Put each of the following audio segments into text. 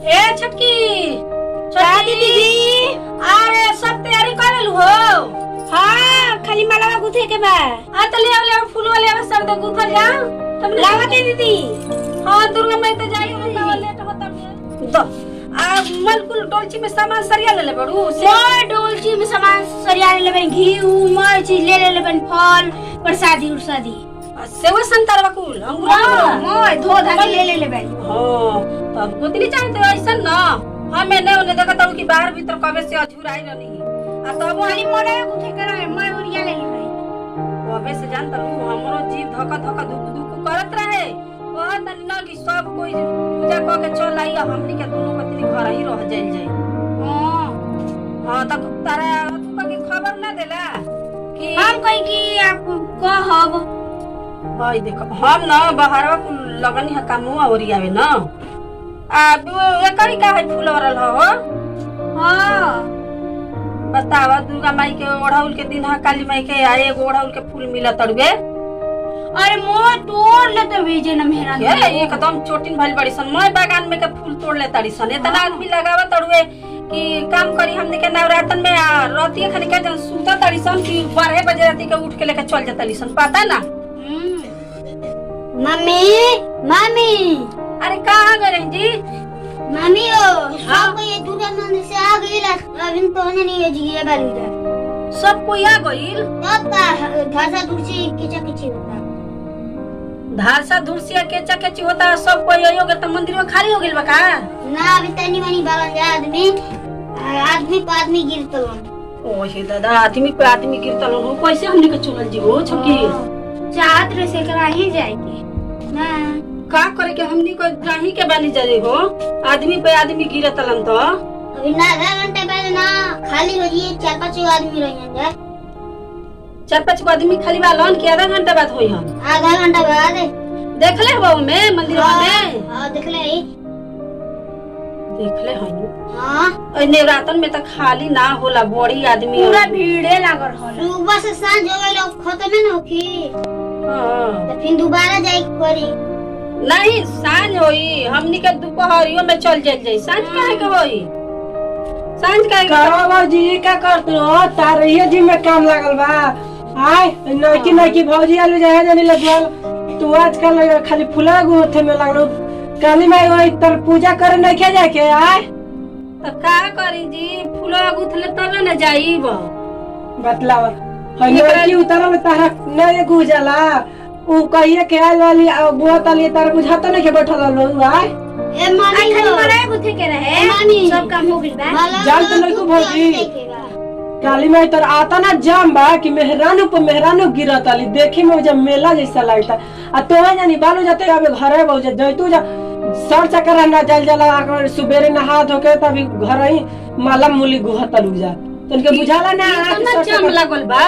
ए छटकी दादी दीदी। अरे सब तैयारी कर लू हो। हाँ खाली माला गुथे के बा। आ त ले फूल वाले अब सर तो गुथल जा तुम लावते दीदी। हां दुर्गा माई तो जाई हो लेट होता तो आ मलकुल डोलची में सामान सरिया ले बड़ू से डोलची में सामान सरिया ले लेबन घी उमर चीज ले लेबन फल प्रसादी उरसादी सेवा संतर बकुल अंगूर मोय धो धा ले लेबन। हां तब गोतनी चाहते ऐसा ना हमें ने उन्हें देखत हूं कि बाहर भीतर कबे से अझुराई रहनी आ तब खाली मोड़ा गुथे कर मैं ओरिया ले लेबन। कबे से जानत हूं हमरो जीव धक धक दुक दुक करत रहे कहत न कि सब कोई पूजा क के चल आई हमनी के दोनों कतरी घर ही रह जाइल जाई। हां हां तब तारा तू के खबर ना देला कि हम कहि कि आप कहब भाई देखो हम ना बाहरवा लगनी है कामवा ओरियावे ना अब एकरी का है फूल वरल हो। हां बतावा दुर्गा माई के ओढ़ाउल के दिन है काली माई के आए एगो ओढ़ाउल के फूल मिला तड़वे। अरे मोय तोड़ ले तो भेजे न मेहरा ये एकदम चोटिन भइल बड़ी सन मैं बागान में के फूल तोड़ ले तड़ी सन इतना आदमी लगावा तड़वे कि काम करी हमने के नवरातन में राती खाली के जन सुता तड़ी सन कि 12 बजे राती के उठ के लेके चल जातली सन पता ना। मम्मी मम्मी अरे कहां गए जी मम्मी ओ सब ये दुर्गा नंद से आ गई ला अभी तो नहीं जी ये बालू सब कोई आ गइल तब का धासा दूरसी किचा होता धारसा धुरसिया केचा केची होता सब कोई आयो के त मंदिर में खाली हो गेल बा का ना अभी तनी मनी बालन जा आदमी पे आदमी गिरतल ओहे दादा आदमी पे आदमी गिरतल हो कैसे हमने के चलल जी हो छकी चाहत रे से करा ही जाए के ना का करे के हमनी को जाही के बानी जाए हो आदमी पे आदमी गिरतलन तो अभी ना आधा घंटे बाद ना खाली हो जी 4-5 आदमी रहियन जा 4-5 आदमी खाली बालन के आधा घंटा बाद होई हम आधा घंटा बाद देखले हो में मंदिर में हां देखले हई हां ए नवरातन में त खाली ना होला बड़ी आदमी पूरा भीड़े लागल होला सुबह से सांझ हो गइल खत्म न होखी। हां तो फिर दोबारा जाई करी नहीं सांझ होई हमनी के दोपहरियो में चल जाई सांझ काहे के होई सांझ काहे का बाबूजी का करत हो तारहिए जी में काम लागल बा आय नकी भौजी आलू जाए जानी लगल तू आजकल खाली फूला गुथे में लागलो काली माई वही तर पूजा करे नहीं खे जाके आय त का करी जी फूला गुथले तब न जाईब बतलावा हई की उतरल तारा नहीं गुजला उ कहिए के आइल वाली बुआ तली तार बुझाता नहीं के बैठल लोग आय ए मामी खाली मराए गुथे के रहे सब काम हो गइल बा जान तो नहीं को भौजी काली माई तर आता ना जाम बा कि मेहरानू पे मेहरानू गिरत आली देखे में जब मेला जैसा लगता आ तो जानी बालू जाते अबे घरे बहु जैतू जा सर चक्कर ना चल जाला सुबेरे नहा धो के तभी घर ही माला मूली गुहत लू जा तनके बुझाला ना कितना जाम लागल बा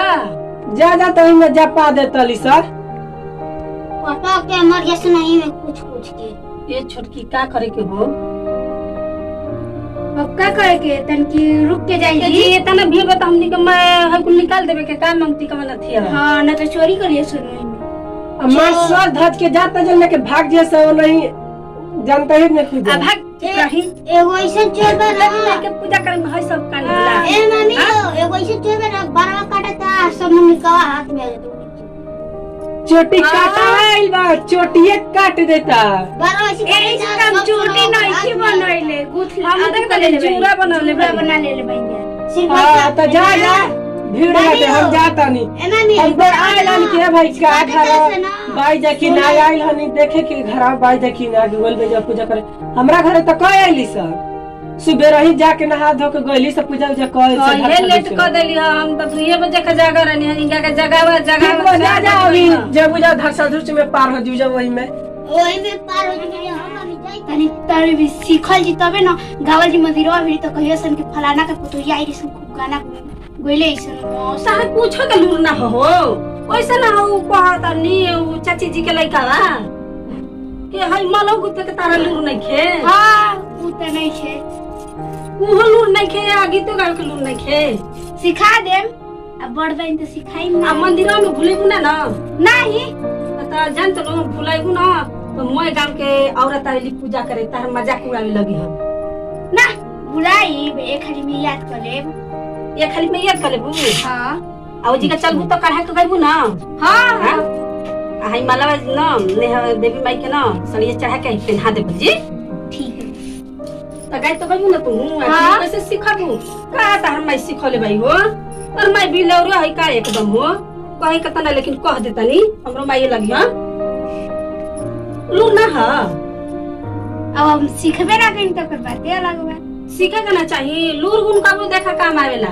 जा तो में जा पा दे तली सर पता के मर जैसे नहीं में कुछ के ये छोटकी का करे के हो अब का करे के तनकी रुक के जाई जी ये तना भी बता हमनी के मैं हमको निकाल देबे के का मांगती का मना थिया हां ना तो चोरी करिए सुन अम्मा सर धज के जाता जन के भाग जैसे नहीं जानता ही नहीं खुद भाग रही एगो ऐसे चोर बा ना के पूजा करे में है सब कान ला ए मम्मी एगो ऐसे चोर बा बारवा काटता सब मम्मी का हाथ में आ जाता चोटी काटाइल बा चोटिए काट देता बारवा ऐसे काम चोटी नहीं की बनइले गुथ हम देख ले जूरा बना ले भैया हां तो जा भीड़ में हम जाता नहीं हम तो आइलन के भाई का घर बाई देखी ना आइल हनी देखे कि घर बाई देखी ना गूगल पे जब पूजा करे हमरा घरे तो कह आइली सर सुबह ही जाके नहा धो के गइली सब पूजा उजा कर से ये लेट कर देली हम तो 2 बजे के जागा रहनी है इनका के जगावा जा जा अभी जब पूजा धरसा धुच में पार हो जू जब वही में पार हो जे हम अभी जाई तनी तारे भी सीखल जी तबे ना गावल जी मंदिरवा भी तो कहियो सन के फलाना के पुतोया आई सन खूब गाना गइले ऐसन सारे पूछो के लूर ना हो वैसे ना हो कहता नी चाची जी के लइका बा के हई मलो गुते के तारा लूर नहीं खे हां उ त नहीं छे उ लूर नहीं खे आगे तो गाल के लूर नहीं खे सिखा देम अब बड़ बहन तो सिखाई ना आ मंदिर में भूलेबू ना नहीं त जान तो भूलेबू ना तो मोय गांव के औरत आइली पूजा करे तार मजाक उड़ावे लगी हम ना बुलाई एक खाली में याद कर लेब। ये खाली मैं याद कर लेबू। हां आउ जी का चलबू तो कढ़ा के गइबू ना। हां हां हाई मालावा ना नेहा देवी माई के ना सड़िया चढ़ा के पहना देबू जी। ठीक है तो गाय तो गइबू ना तू। हाँ। कैसे सिखाबू का तार माई सिखले भाई हो। और माई बिलौरो है का एकदम हो कहीं कता ना लेकिन कह देतनी हमरो माई लगी हां लू ना हां। अब हम सीखबे ना कहीं तो कर बातें अलग बा। सीखे के ना चाहिए लूर गुण कबो देखा काम आवेला।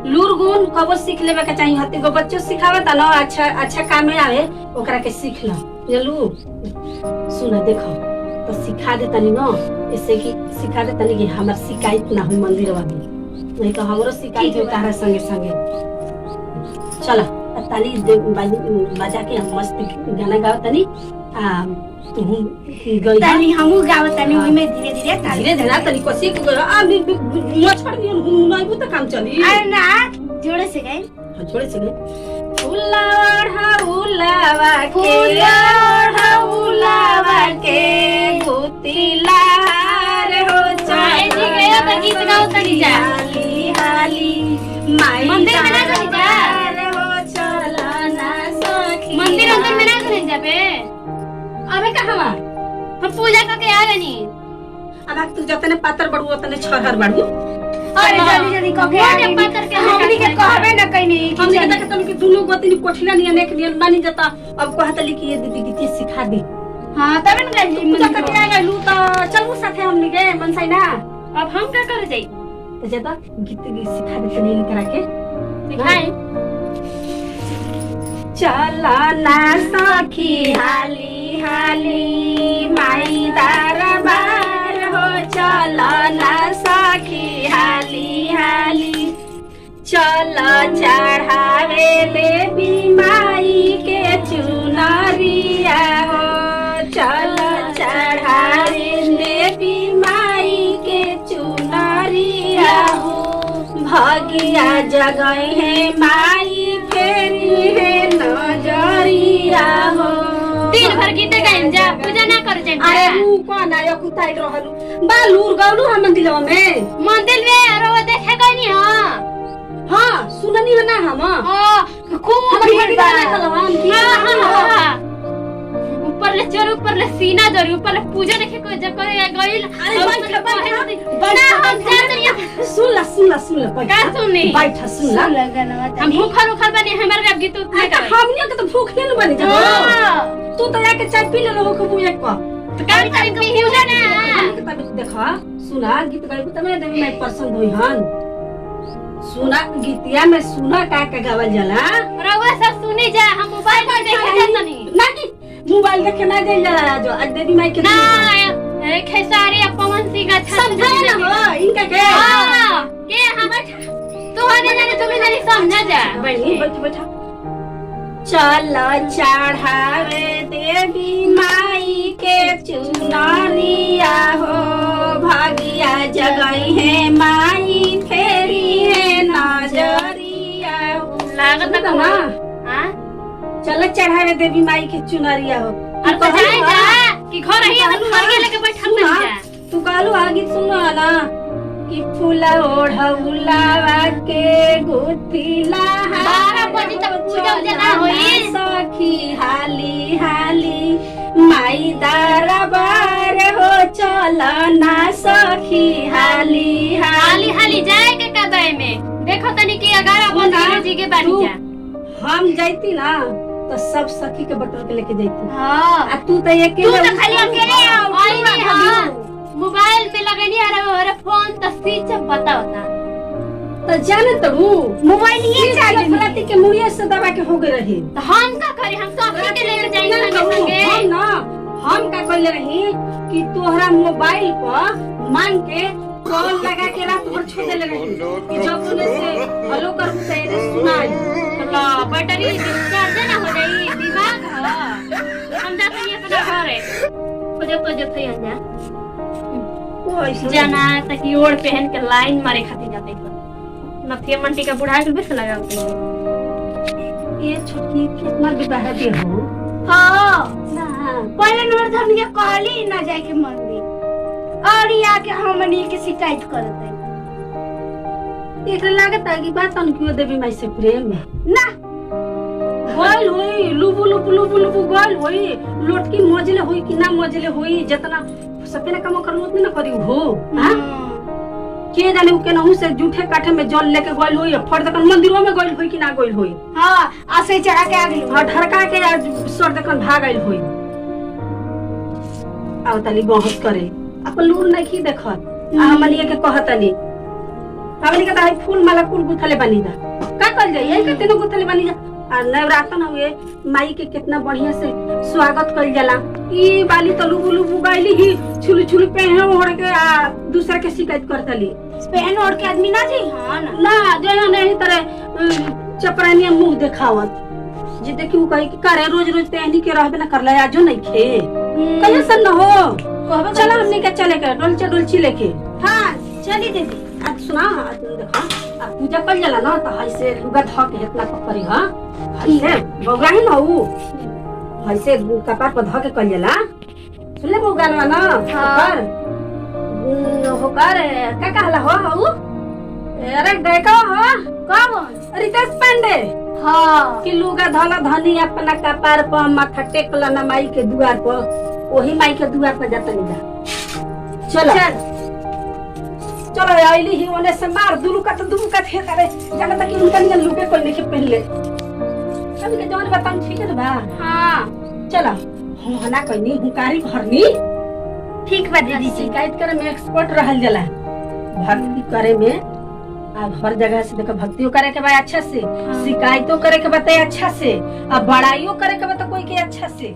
लूर गुण कबो सीख लेवे के चाहिए। हती गो बच्चों सिखावे त ना अच्छा अच्छा काम में आवे ओकरा के सीख ला चलू। सुन देखो तो सिखा दे तनी ना इससे कि सिखा दे तनी कि हमर शिकायत ना हो मंदिरवा में नहीं तो हमरो शिकायत हो तारा संगे संगे। चला ताली बजा के हम मस्त गाना गाओ तनी आ तू गई तनी हमहु गावत तनी ओइ में धीरे धीरे ताली धीरे धीरे तनी कोसी को आ मछड़ नियन हुनाइबू त काम चली। अरे ना जोड़े से गए छोड़े से गए उलावा के गुतिलार हो चाहे जी गया तो गीत गाओ तनी जा। हाली हाली माई मंदिर में ना चली जा। हो चला ना सखी मंदिर अंदर में ना घरे जाबे। अबे कहवा हम पूजा करके आ गनी। अब तू जतने पातर बड़ू उतने छरहर बड़ू। अरे जल्दी जल्दी कके आ गनी पातर के हमनी के कहबे ना कइनी हमनी के तक तुम के दुनु गोतनी कोठिला नियन एक नियन मानी जता। अब कहतली कि ये दीदी गीत सिखा दे। हां तबे न गई पूजा करके आ गइलू त चलू साथे हमनी के मनसाई ना। अब हम का करे जाई तो जता गीत सिखा दे तनी करा के सिखाई। चला ना सखी हाली हाली माई दरबार हो चला ना सखी हाली हाली चला चढ़ावे ले बीमाई के चुनरिया हो चला चढ़ावे ले बीमाई के चुनरिया हो भगिया जगह है माई फेरी है नजरिया हो। दिन भर गीत गाइन जा पूजा ना कर जाई। अरे ऊ कोन आयो कुताई रहलू बालूर गौलू हम मंदिरवा में अरे वो देखे गनी। हां हां सुननी है ना हम खूब हम भीड़ गाना खलवान की। हां ऊपर ले चढ़ ऊपर ले सीना जरी ऊपर ले पूजा देखे को जब करे गइल। अरे बड़ा हम जा तरिया सुन ला का सुनी बैठा सुन ला हम भूखल बनी हमारे अब गीत उतने का हमनियो के तो भूख नहीं बनी जा। तू तो जाके चाय पी ले लो को एक को तो का पी ही ना तब देखा सुना गीत गाइबू त मैं देवी मैं पसंद होई हन। सुना गीतिया में सुना का गावल जाला। रउआ सब सुनी जा हम मोबाइल में देखे जातनी ना कि मोबाइल देखे ना जाई जा जो आज देवी माई के ना खेसारी पवन सिंह अच्छा समझा ना हो इनका के हम तू होने जाने तुम्हें नहीं समझा जा बनी बैठा चलो चढ़ावे देवी माई के चुनरिया हो भागिया जगह है माई फेरी है नजरिया हो। लागत ना हां चलो चढ़ावे देवी माई के चुनरिया हो। और तो जाए जा कि घर ही हम मरगे लेके बैठल जा। तू कालू आगे सुनो ना कि फूला ओढ़ौलावा के गुथिला 12 बजे तक पूजा ना होई सखी हाली हाली माई दरबार हो चला ना सखी हाली हाली हाली जाए के कदय में देखो तनी कि 11 बजे जी के बानी जा। हम जाइती ना तो सब सखी के बटोर के लेके जाइती। हां आ तू तो अकेले तू तो खाली अकेले आई नहीं। हां मोबाइल में लगनी अरे फोन तो स्विच बतावता तो जाने तो मोबाइल ये चाहिए फलाती के मुड़िया से दबा के हो गए रही। तो हम का करी हम सखी के लेके जाएंगे संगे हम ना हम का कहले रही कि तोहरा मोबाइल पर मांग के कॉल लगा के रात भर छोड़ देले रही कि जब तूने से हेलो करू तो ये सुनाई ला बैटरी डिस्चार्ज ना हो जाई दिमाग हम जाते हैं अपना घरे खोजे थे जा जाना तक ओढ़ पहन के लाइन मारे खातिर जाते थे नथिया मंटी का बुढ़ा के बेस लगाते ये छोटी कितना विवाह दे हो। हां ना पहले नंबर हम ये कहली ना जाए के मंदिर और ये आके हमनी के शिकायत करत है एक लागत है कि बात अन क्यों देवी माई से प्रेम है ना गोल होई लुबु लुबु लुबु लुबु गोल होई लोटकी मजले होई कि ना मजले होई जितना सपने काम करलो उतना करी हो हां के जाने के नहु से जूठे काठे में जल लेके गोल होई फट दकन मंदिरों में गोल होई कि ना गोल होई हां आसे चढ़ा के आ गई हां ढरका के आज सर दकन भाग आइल होई आउ तली बहस करे अपन लूर नहीं की देखत आ हमनी के कहतनी हमनी के त फूल माला कुल गुथले बनी दा का कर जाई ए के तेनो गुथले बनी जा आ नवरातन हुए माई के कितना बढ़िया से स्वागत कइल जाला ई बाली त लुबु लुबु गाइली ही छुलु छुलु पहन ओढ़ के आ दूसरा के शिकायत करतली पहन ओढ़ के आदमी ना जी हां ना जे नहीं तरह चपरानिया मुंह देखावत जे देखी उ कहे कि करे रोज रोज पहनी के रहबे ना करला आजो नहीं खे कहियो सन न हो कहबे चला हमनी के चले के डोलची लेके हां चली दीदी आज सुना आज देखा आ पूजा कर जाला ना त हाय से लुगा ध के इतना पकड़ी हां हाय से बौगा ही ना उ हाय से कपार पर ध के कर जाला सुनले बौगा ना पर होकर का कहला हो अरे देखो हो कौन रितेश पांडे हां कि लुगा धला धनी अपना कपार पर माथा टेकला ना माई के द्वार पर ओही माई के द्वार पर जाता नहीं चलो चलो आइली ही ओने से मार दुलू का थे करे जाने तक उनका नियन लुके कोई नहीं पहले सब के जौन बताऊं ठीक है बा हां चलो हम हना कइनी हुकारी भरनी ठीक बा दीदी शिकायत करे में एक्सपर्ट रहल जाला भक्ति करे में आ हर जगह से देखो भक्तियो करे के बा अच्छा से शिकायतों करे के बा अच्छा से आ बड़ाइयो करे के बा कोई के अच्छा से